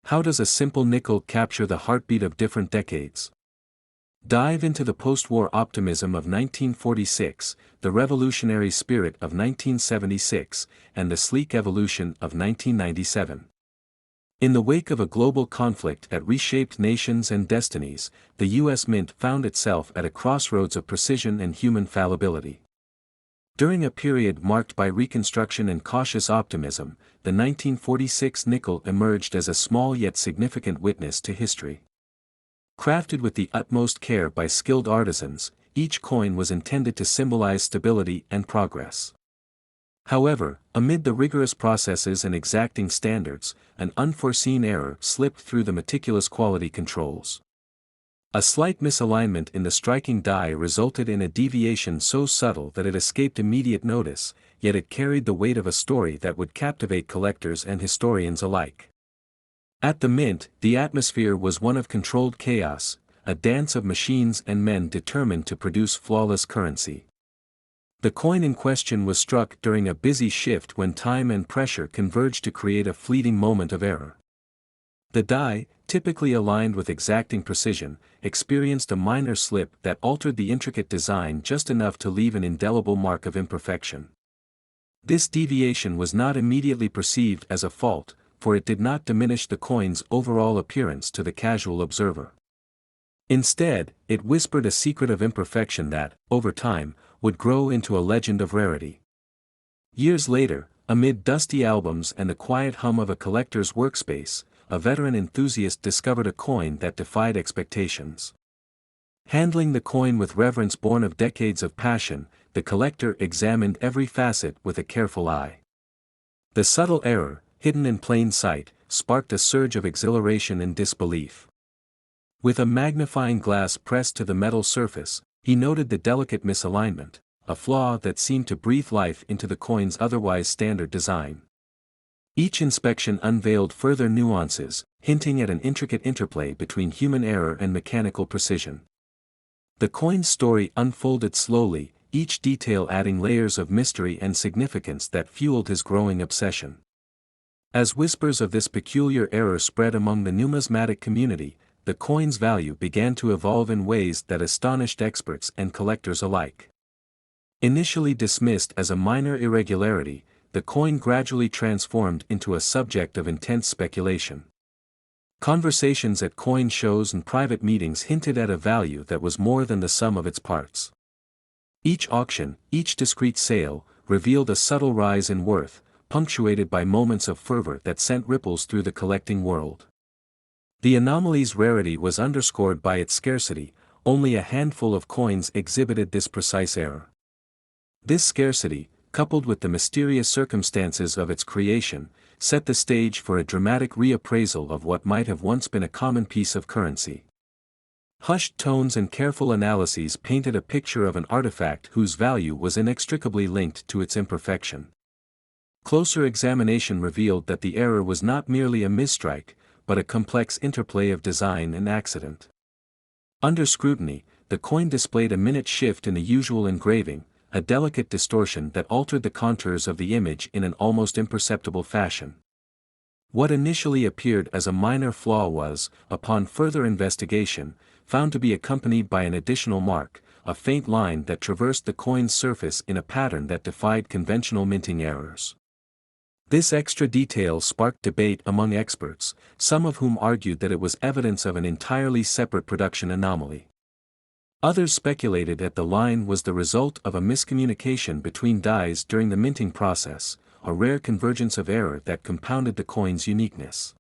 How does a simple nickel capture the heartbeat of different decades? Dive into the post-war optimism of 1946, the revolutionary spirit of 1976, and the sleek evolution of 1997. In the wake of a global conflict that reshaped nations and destinies, the U.S. Mint found itself at a crossroads of precision and human fallibility. During a period marked by reconstruction and cautious optimism, the 1946 nickel emerged as a small yet significant witness to history. Crafted with the utmost care by skilled artisans, each coin was intended to symbolize stability and progress. However, amid the rigorous processes and exacting standards, an unforeseen error slipped through the meticulous quality controls. A slight misalignment in the striking die resulted in a deviation so subtle that it escaped immediate notice, yet it carried the weight of a story that would captivate collectors and historians alike. At the Mint, the atmosphere was one of controlled chaos, a dance of machines and men determined to produce flawless currency. The coin in question was struck during a busy shift when time and pressure converged to create a fleeting moment of error. The die, typically aligned with exacting precision, experienced a minor slip that altered the intricate design just enough to leave an indelible mark of imperfection. This deviation was not immediately perceived as a fault, for it did not diminish the coin's overall appearance to the casual observer. Instead, it whispered a secret of imperfection that, over time, would grow into a legend of rarity. Years later, amid dusty albums and the quiet hum of a collector's workspace, a veteran enthusiast discovered a coin that defied expectations. Handling the coin with reverence born of decades of passion, the collector examined every facet with a careful eye. The subtle error, hidden in plain sight, sparked a surge of exhilaration and disbelief. With a magnifying glass pressed to the metal surface, he noted the delicate misalignment, a flaw that seemed to breathe life into the coin's otherwise standard design. Each inspection unveiled further nuances, hinting at an intricate interplay between human error and mechanical precision. The coin's story unfolded slowly, each detail adding layers of mystery and significance that fueled his growing obsession. As whispers of this peculiar error spread among the numismatic community, the coin's value began to evolve in ways that astonished experts and collectors alike. Initially dismissed as a minor irregularity, the coin gradually transformed into a subject of intense speculation. Conversations at coin shows and private meetings hinted at a value that was more than the sum of its parts. Each auction, each discreet sale, revealed a subtle rise in worth, punctuated by moments of fervor that sent ripples through the collecting world. The anomaly's rarity was underscored by its scarcity, only a handful of coins exhibited this precise error. This scarcity, coupled with the mysterious circumstances of its creation, set the stage for a dramatic reappraisal of what might have once been a common piece of currency. Hushed tones and careful analyses painted a picture of an artifact whose value was inextricably linked to its imperfection. Closer examination revealed that the error was not merely a misstrike, but a complex interplay of design and accident. Under scrutiny, the coin displayed a minute shift in the usual engraving, a delicate distortion that altered the contours of the image in an almost imperceptible fashion. What initially appeared as a minor flaw was, upon further investigation, found to be accompanied by an additional mark, a faint line that traversed the coin's surface in a pattern that defied conventional minting errors. This extra detail sparked debate among experts, some of whom argued that it was evidence of an entirely separate production anomaly. Others speculated that the line was the result of a miscommunication between dies during the minting process, a rare convergence of error that compounded the coin's uniqueness.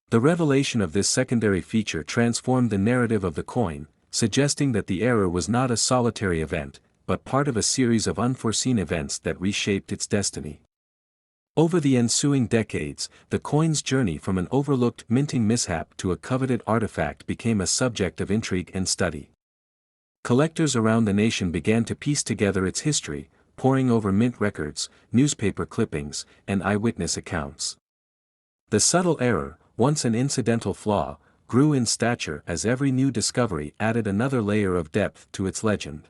The revelation of this secondary feature transformed the narrative of the coin, suggesting that the error was not a solitary event, but part of a series of unforeseen events that reshaped its destiny. Over the ensuing decades, the coin's journey from an overlooked minting mishap to a coveted artifact became a subject of intrigue and study. Collectors around the nation began to piece together its history, poring over mint records, newspaper clippings, and eyewitness accounts. The subtle error, once an incidental flaw, grew in stature as every new discovery added another layer of depth to its legend.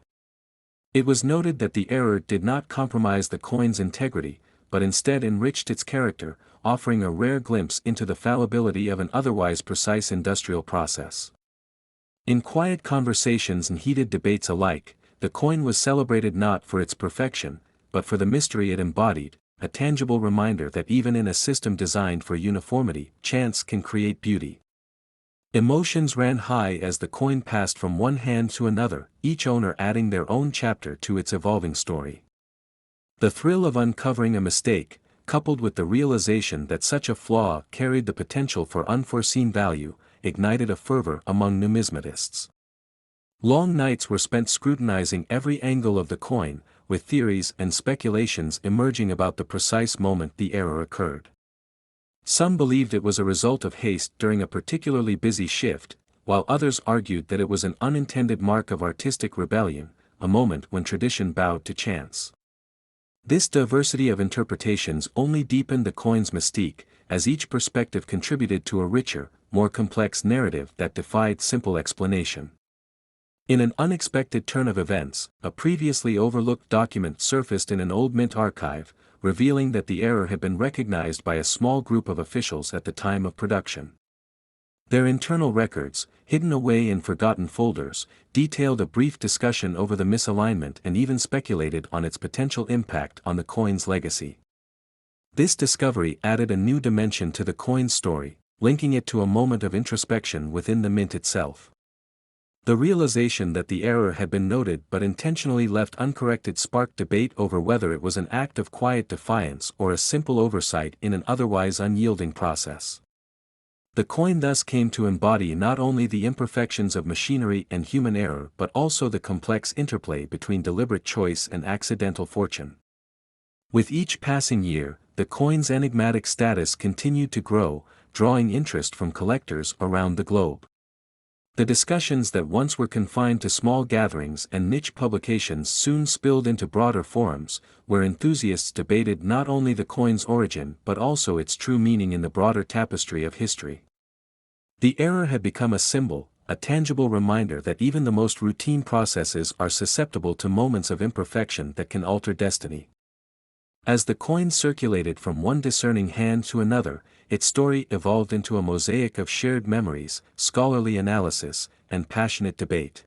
It was noted that the error did not compromise the coin's integrity, but instead enriched its character, offering a rare glimpse into the fallibility of an otherwise precise industrial process. In quiet conversations and heated debates alike, the coin was celebrated not for its perfection, but for the mystery it embodied, a tangible reminder that even in a system designed for uniformity, chance can create beauty. Emotions ran high as the coin passed from one hand to another, each owner adding their own chapter to its evolving story. The thrill of uncovering a mistake, coupled with the realization that such a flaw carried the potential for unforeseen value, ignited a fervor among numismatists. Long nights were spent scrutinizing every angle of the coin, with theories and speculations emerging about the precise moment the error occurred. Some believed it was a result of haste during a particularly busy shift, while others argued that it was an unintended mark of artistic rebellion, a moment when tradition bowed to chance. This diversity of interpretations only deepened the coin's mystique, as each perspective contributed to a richer, more complex narrative that defied simple explanation. In an unexpected turn of events, a previously overlooked document surfaced in an old mint archive, revealing that the error had been recognized by a small group of officials at the time of production. Their internal records, hidden away in forgotten folders, detailed a brief discussion over the misalignment and even speculated on its potential impact on the coin's legacy. This discovery added a new dimension to the coin's story, linking it to a moment of introspection within the mint itself. The realization that the error had been noted but intentionally left uncorrected sparked debate over whether it was an act of quiet defiance or a simple oversight in an otherwise unyielding process. The coin thus came to embody not only the imperfections of machinery and human error but also the complex interplay between deliberate choice and accidental fortune. With each passing year, the coin's enigmatic status continued to grow, drawing interest from collectors around the globe. The discussions that once were confined to small gatherings and niche publications soon spilled into broader forums, where enthusiasts debated not only the coin's origin but also its true meaning in the broader tapestry of history. The error had become a symbol, a tangible reminder that even the most routine processes are susceptible to moments of imperfection that can alter destiny. As the coin circulated from one discerning hand to another, its story evolved into a mosaic of shared memories, scholarly analysis, and passionate debate.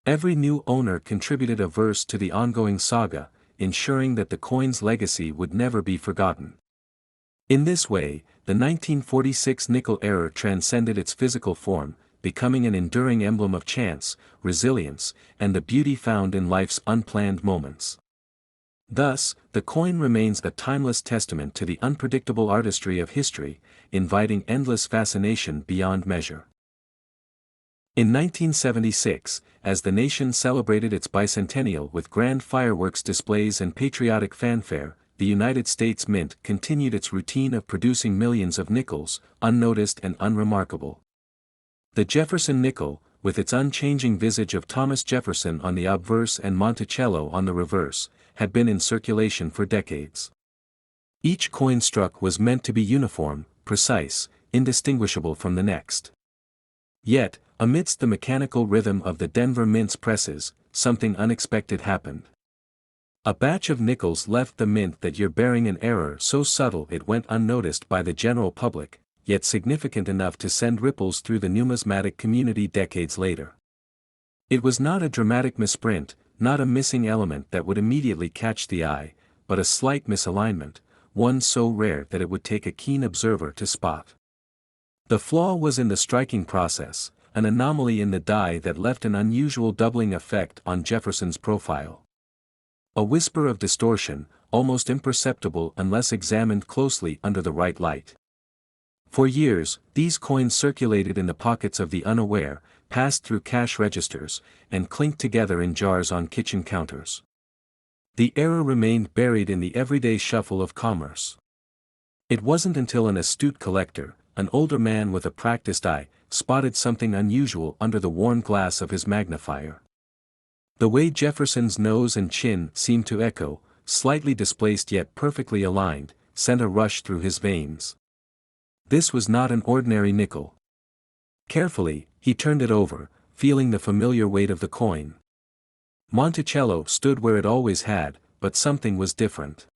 Every new owner contributed a verse to the ongoing saga, ensuring that the coin's legacy would never be forgotten. In this way, the 1946 nickel error transcended its physical form, becoming an enduring emblem of chance, resilience, and the beauty found in life's unplanned moments. Thus, the coin remains a timeless testament to the unpredictable artistry of history, inviting endless fascination beyond measure. In 1976, as the nation celebrated its bicentennial with grand fireworks displays and patriotic fanfare, the United States Mint continued its routine of producing millions of nickels, unnoticed and unremarkable. The Jefferson nickel, with its unchanging visage of Thomas Jefferson on the obverse and Monticello on the reverse, had been in circulation for decades. Each coin struck was meant to be uniform, precise, indistinguishable from the next. Yet, amidst the mechanical rhythm of the Denver Mint's presses, something unexpected happened. A batch of nickels left the mint that year bearing an error so subtle it went unnoticed by the general public, yet significant enough to send ripples through the numismatic community decades later. It was not a dramatic misprint, not a missing element that would immediately catch the eye, but a slight misalignment, one so rare that it would take a keen observer to spot. The flaw was in the striking process, an anomaly in the die that left an unusual doubling effect on Jefferson's profile. A whisper of distortion, almost imperceptible unless examined closely under the right light. For years, these coins circulated in the pockets of the unaware, passed through cash registers, and clinked together in jars on kitchen counters. The error remained buried in the everyday shuffle of commerce. It wasn't until an astute collector, an older man with a practiced eye, spotted something unusual under the worn glass of his magnifier. The way Jefferson's nose and chin seemed to echo, slightly displaced yet perfectly aligned, sent a rush through his veins. This was not an ordinary nickel. Carefully, he turned it over, feeling the familiar weight of the coin. Monticello stood where it always had, but something was different.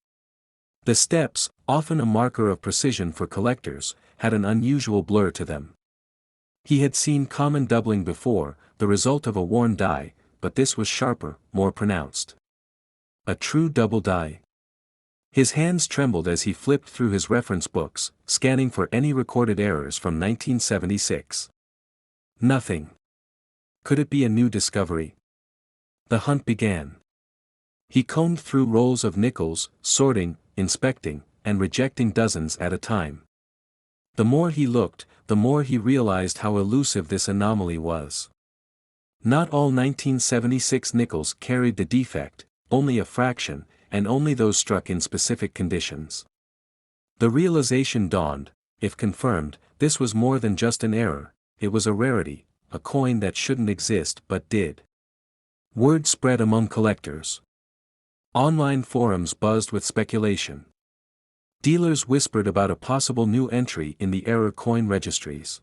The steps, often a marker of precision for collectors, had an unusual blur to them. He had seen common doubling before, the result of a worn die, but this was sharper, more pronounced. A true double die. His hands trembled as he flipped through his reference books, scanning for any recorded errors from 1976. Nothing. Could it be a new discovery? The hunt began. He combed through rolls of nickels, sorting, inspecting, and rejecting dozens at a time. The more he looked, the more he realized how elusive this anomaly was. Not all 1976 nickels carried the defect, only a fraction, and only those struck in specific conditions. The realization dawned: if confirmed, this was more than just an error, it was a rarity, a coin that shouldn't exist but did. Word spread among collectors. Online forums buzzed with speculation. Dealers whispered about a possible new entry in the error coin registries.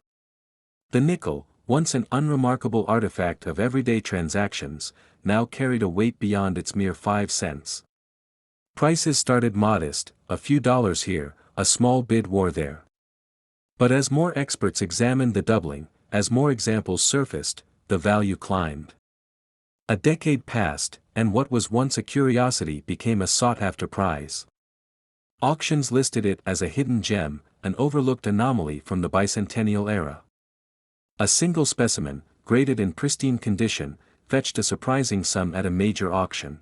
The nickel, once an unremarkable artifact of everyday transactions, now carried a weight beyond its mere 5 cents. Prices started modest, a few dollars here, a small bid war there. But as more experts examined the doubling, as more examples surfaced, the value climbed. A decade passed, and what was once a curiosity became a sought-after prize. Auctions listed it as a hidden gem, an overlooked anomaly from the bicentennial era. A single specimen, graded in pristine condition, fetched a surprising sum at a major auction.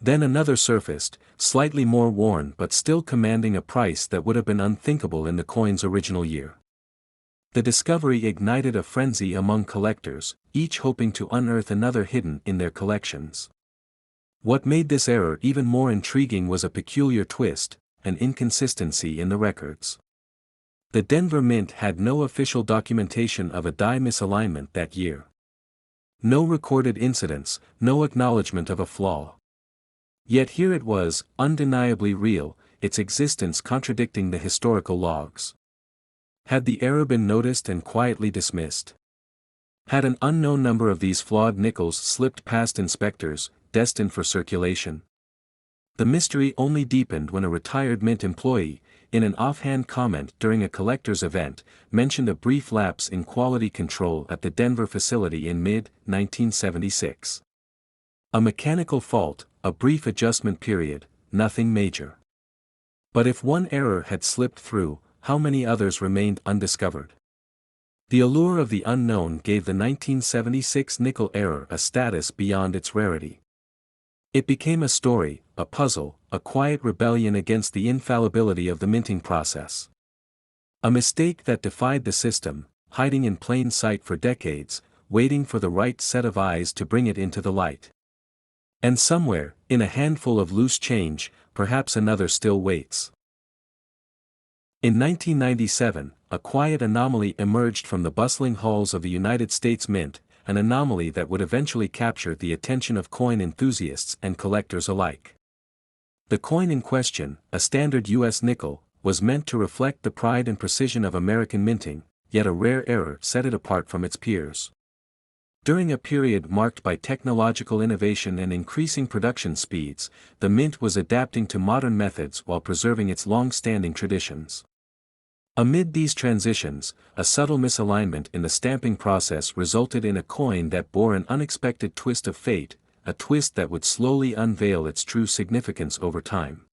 Then another surfaced, slightly more worn but still commanding a price that would have been unthinkable in the coin's original year. The discovery ignited a frenzy among collectors, each hoping to unearth another hidden in their collections. What made this error even more intriguing was a peculiar twist, an inconsistency in the records. The Denver Mint had no official documentation of a die misalignment that year. No recorded incidents, no acknowledgement of a flaw. Yet here it was, undeniably real, its existence contradicting the historical logs. Had the error been noticed and quietly dismissed? Had an unknown number of these flawed nickels slipped past inspectors, destined for circulation? The mystery only deepened when a retired Mint employee, in an offhand comment during a collector's event, mentioned a brief lapse in quality control at the Denver facility in mid-1976. A mechanical fault, a brief adjustment period, nothing major. But if one error had slipped through, how many others remained undiscovered? The allure of the unknown gave the 1976 nickel error a status beyond its rarity. It became a story, a puzzle, a quiet rebellion against the infallibility of the minting process. A mistake that defied the system, hiding in plain sight for decades, waiting for the right set of eyes to bring it into the light. And somewhere, in a handful of loose change, perhaps another still waits. In 1997, a quiet anomaly emerged from the bustling halls of the United States Mint, an anomaly that would eventually capture the attention of coin enthusiasts and collectors alike. The coin in question, a standard U.S. nickel, was meant to reflect the pride and precision of American minting, yet a rare error set it apart from its peers. During a period marked by technological innovation and increasing production speeds, the Mint was adapting to modern methods while preserving its long-standing traditions. Amid these transitions, a subtle misalignment in the stamping process resulted in a coin that bore an unexpected twist of fate, a twist that would slowly unveil its true significance over time.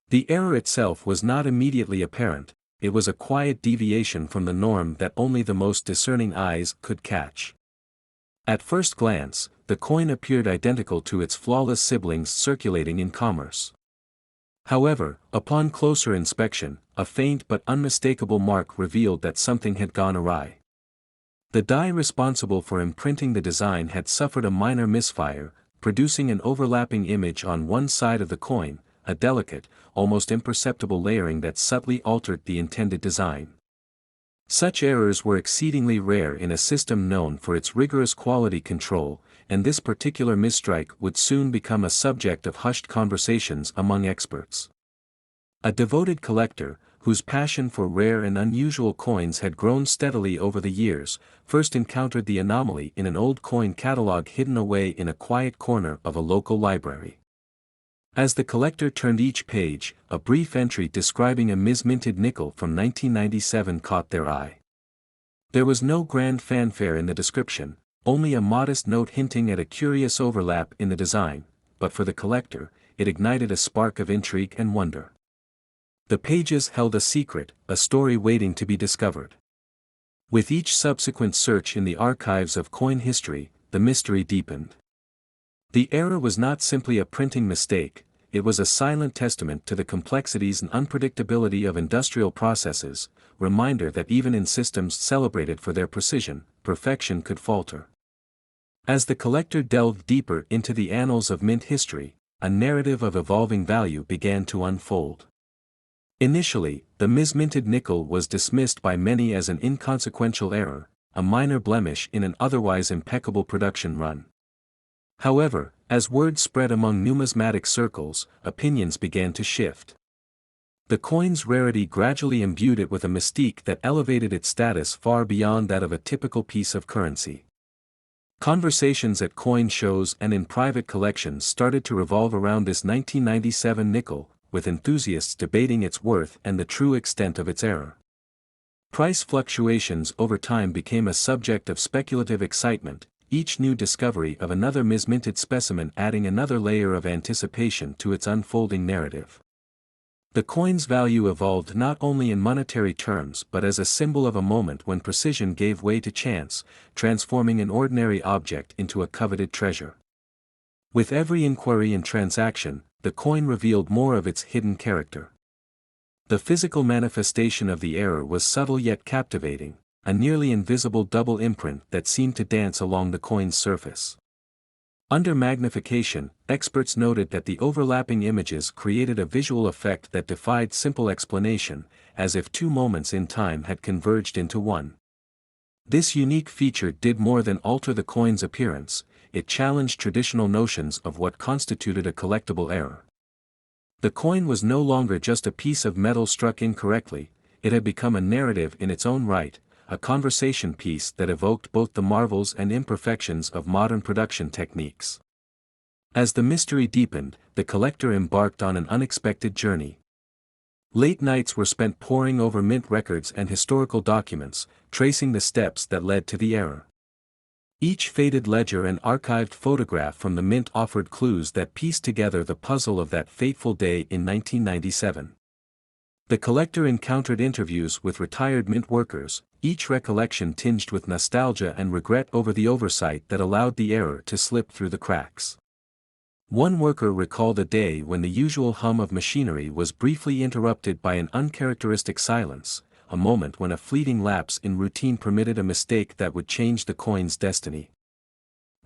The error itself was not immediately apparent, it was a quiet deviation from the norm that only the most discerning eyes could catch. At first glance, the coin appeared identical to its flawless siblings circulating in commerce. However, upon closer inspection, a faint but unmistakable mark revealed that something had gone awry. The die responsible for imprinting the design had suffered a minor misfire, producing an overlapping image on one side of the coin, a delicate, almost imperceptible layering that subtly altered the intended design. Such errors were exceedingly rare in a system known for its rigorous quality control, and this particular misstrike would soon become a subject of hushed conversations among experts. A devoted collector, whose passion for rare and unusual coins had grown steadily over the years, first encountered the anomaly in an old coin catalog hidden away in a quiet corner of a local library. As the collector turned each page, a brief entry describing a misminted nickel from 1997 caught their eye. There was no grand fanfare in the description, only a modest note hinting at a curious overlap in the design, but for the collector, it ignited a spark of intrigue and wonder. The pages held a secret, a story waiting to be discovered. With each subsequent search in the archives of coin history, the mystery deepened. The error was not simply a printing mistake, it was a silent testament to the complexities and unpredictability of industrial processes, reminder that even in systems celebrated for their precision, perfection could falter. As the collector delved deeper into the annals of mint history, a narrative of evolving value began to unfold. Initially, the misminted nickel was dismissed by many as an inconsequential error, a minor blemish in an otherwise impeccable production run. However, as word spread among numismatic circles, opinions began to shift. The coin's rarity gradually imbued it with a mystique that elevated its status far beyond that of a typical piece of currency. Conversations at coin shows and in private collections started to revolve around this 1997 nickel, with enthusiasts debating its worth and the true extent of its error. Price fluctuations over time became a subject of speculative excitement, each new discovery of another misminted specimen adding another layer of anticipation to its unfolding narrative. The coin's value evolved not only in monetary terms but as a symbol of a moment when precision gave way to chance, transforming an ordinary object into a coveted treasure. With every inquiry and transaction, the coin revealed more of its hidden character. The physical manifestation of the error was subtle yet captivating, a nearly invisible double imprint that seemed to dance along the coin's surface. Under magnification, experts noted that the overlapping images created a visual effect that defied simple explanation, as if two moments in time had converged into one. This unique feature did more than alter the coin's appearance, it challenged traditional notions of what constituted a collectible error. The coin was no longer just a piece of metal struck incorrectly, it had become a narrative in its own right, a conversation piece that evoked both the marvels and imperfections of modern production techniques. As the mystery deepened, the collector embarked on an unexpected journey. Late nights were spent poring over mint records and historical documents, tracing the steps that led to the error. Each faded ledger and archived photograph from the mint offered clues that pieced together the puzzle of that fateful day in 1997. The collector encountered interviews with retired mint workers, each recollection tinged with nostalgia and regret over the oversight that allowed the error to slip through the cracks. One worker recalled a day when the usual hum of machinery was briefly interrupted by an uncharacteristic silence, a moment when a fleeting lapse in routine permitted a mistake that would change the coin's destiny.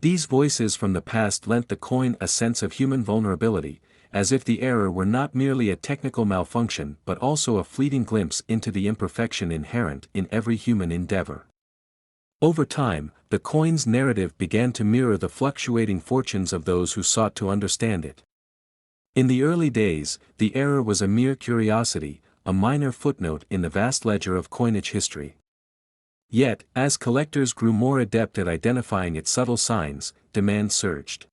These voices from the past lent the coin a sense of human vulnerability, as if the error were not merely a technical malfunction but also a fleeting glimpse into the imperfection inherent in every human endeavor. Over time, the coin's narrative began to mirror the fluctuating fortunes of those who sought to understand it. In the early days, the error was a mere curiosity, a minor footnote in the vast ledger of coinage history. Yet, as collectors grew more adept at identifying its subtle signs, demand surged.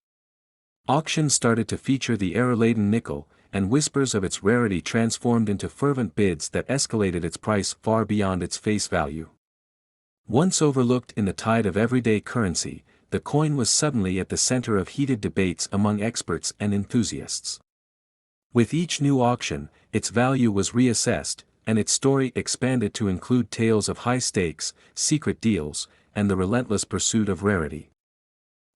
Auctions started to feature the error-laden nickel, and whispers of its rarity transformed into fervent bids that escalated its price far beyond its face value. Once overlooked in the tide of everyday currency, the coin was suddenly at the center of heated debates among experts and enthusiasts. With each new auction, its value was reassessed, and its story expanded to include tales of high stakes, secret deals, and the relentless pursuit of rarity.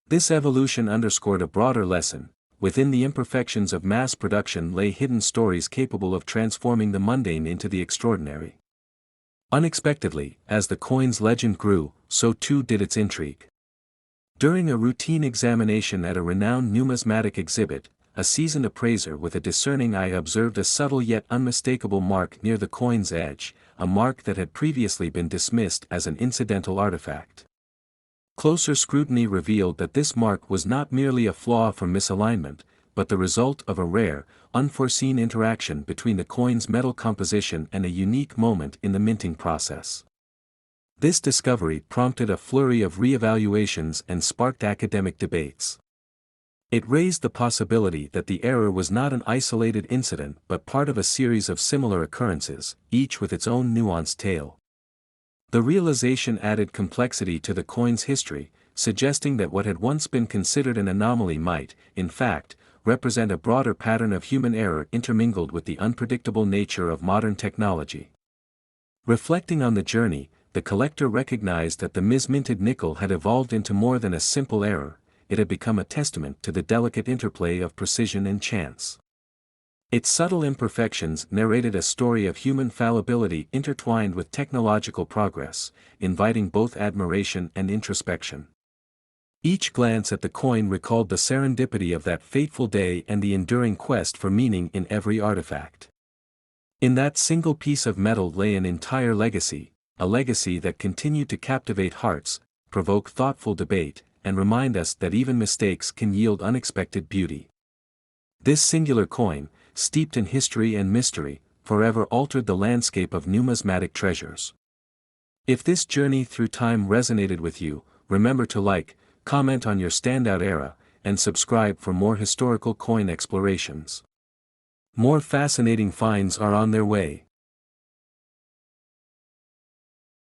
This evolution underscored a broader lesson: within the imperfections of mass production lay hidden stories capable of transforming the mundane into the extraordinary. Unexpectedly, as the coin's legend grew, so too did its intrigue. During a routine examination at a renowned numismatic exhibit, a seasoned appraiser with a discerning eye observed a subtle yet unmistakable mark near the coin's edge, a mark that had previously been dismissed as an incidental artifact. Closer scrutiny revealed that this mark was not merely a flaw from misalignment, but the result of a rare, unforeseen interaction between the coin's metal composition and a unique moment in the minting process. This discovery prompted a flurry of re-evaluations and sparked academic debates. It raised the possibility that the error was not an isolated incident but part of a series of similar occurrences, each with its own nuanced tale. The realization added complexity to the coin's history, suggesting that what had once been considered an anomaly might, in fact, represent a broader pattern of human error intermingled with the unpredictable nature of modern technology. Reflecting on the journey, the collector recognized that the misminted nickel had evolved into more than a simple error. It had become a testament to the delicate interplay of precision and chance. Its subtle imperfections narrated a story of human fallibility intertwined with technological progress, inviting both admiration and introspection. Each glance at the coin recalled the serendipity of that fateful day and the enduring quest for meaning in every artifact. In that single piece of metal lay an entire legacy, a legacy that continued to captivate hearts, provoke thoughtful debate, and remind us that even mistakes can yield unexpected beauty. This singular coin, steeped in history and mystery, forever altered the landscape of numismatic treasures. If this journey through time resonated with you, remember to like, comment on your standout era, and subscribe for more historical coin explorations. More fascinating finds are on their way.